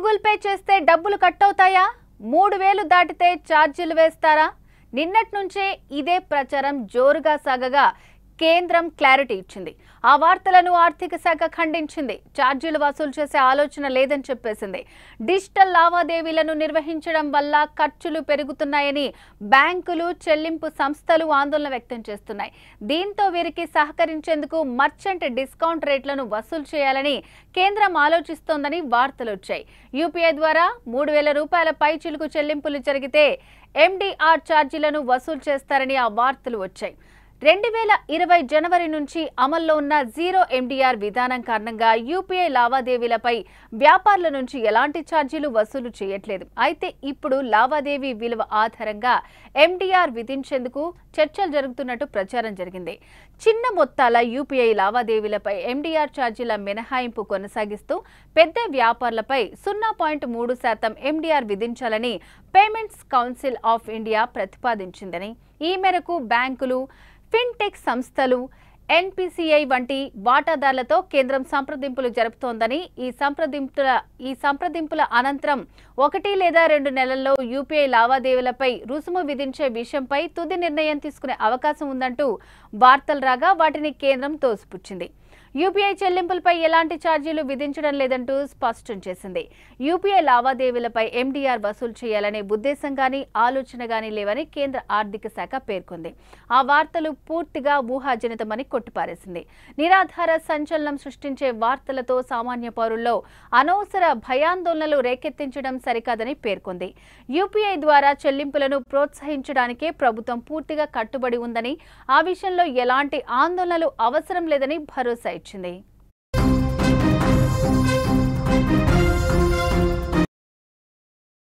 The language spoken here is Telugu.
గూగుల్ పే చేస్తే డబ్బులు కట్ అవుతాయా? 3000 దాటితే ఛార్జీలు వేస్తారా? నిన్నటి నుంచే ఇదే ప్రచారం జోరుగా సాగగా కేంద్రం క్లారిటీ ఇచ్చింది. ఆ వార్తలను ఆర్థిక శాఖ ఖండించింది. ఛార్జీలు వసూలు చేసే ఆలోచన లేదని చెప్పేసింది. డిజిటల్ లావాదేవీలను నిర్వహించడం వల్ల ఖర్చులు పెరుగుతున్నాయని బ్యాంకులు, చెల్లింపు సంస్థలు ఆందోళన వ్యక్తం చేస్తున్నాయి. దీంతో వీరికి సహకరించేందుకు మర్చెంట్ డిస్కౌంట్ రేట్లను వసూలు చేయాలని కేంద్రం ఆలోచిస్తోందని వార్తలు వచ్చాయి. యూపీఐ ద్వారా 3000 రూపాయల పైచిలుకు చెల్లింపులు జరిగితే ఎండీఆర్ ఛార్జీలను వసూలు చేస్తారని ఆ వార్తలు వచ్చాయి. 2020 జనవరి నుంచి అమల్లో ఉన్న జీరో ఎండీఆర్ విధానం కారణంగా యూపీఐ లావాదేవీలపై వ్యాపారుల నుంచి ఎలాంటి ఛార్జీలు వసూలు చేయట్లేదు. అయితే ఇప్పుడు లావాదేవీ విలువ ఆధారంగా ఎండీఆర్ విధించేందుకు చర్చలు జరుగుతున్నట్టు ప్రచారం జరిగింది. చిన్న మొత్తాల యూపీఐ లావాదేవీలపై ఎండీఆర్ ఛార్జీల మినహాయింపు కొనసాగిస్తూ పెద్ద వ్యాపారులపై 0.3% ఎండీఆర్ విధించాలని పేమెంట్స్ కౌన్సిల్ ఆఫ్ ఇండియా ప్రతిపాదించిందని, ఈ మేరకు బ్యాంకులు, ఫిన్టెక్ సంస్థలు, ఎన్పీసీఐ వంటి వాటాదారులతో కేంద్రం సంప్రదింపులు జరుపుతోందని, ఈ సంప్రదింపుల అనంతరం 1 లేదా 2 నెలల్లో యూపీఐ లావాదేవీలపై రుసుము విధించే విషయంపై తుది నిర్ణయం తీసుకునే అవకాశం ఉందంటూ వార్తలు రాగా వాటిని కేంద్రం తోసిపుచ్చింది. యూపీఐ చెల్లింపులపై ఎలాంటి ఛార్జీలు విధించడం లేదంటూ స్పష్టం చేసింది. యూపీఐ లావాదేవీలపై ఎండీఆర్ వసూలు చేయాలనే ఉద్దేశం గానీ, ఆలోచన గానీ లేవని కేంద్ర ఆర్థిక శాఖ పేర్కొంది. ఆ వార్తలు పూర్తిగా ఊహాజనితమని కొట్టిపారేసింది. నిరాధార సంచలనం సృష్టించే వార్తలతో సామాన్య పౌరుల్లో అనవసర భయాందోళనలు రేకెత్తించడం సరికాదని పేర్కొంది. యూపీఐ ద్వారా చెల్లింపులను ప్రోత్సహించడానికే ప్రభుత్వం పూర్తిగా కట్టుబడి ఉందని, ఆ విషయంలో ఎలాంటి ఆందోళనలు అవసరం లేదని భరోసా ఇచ్చింది.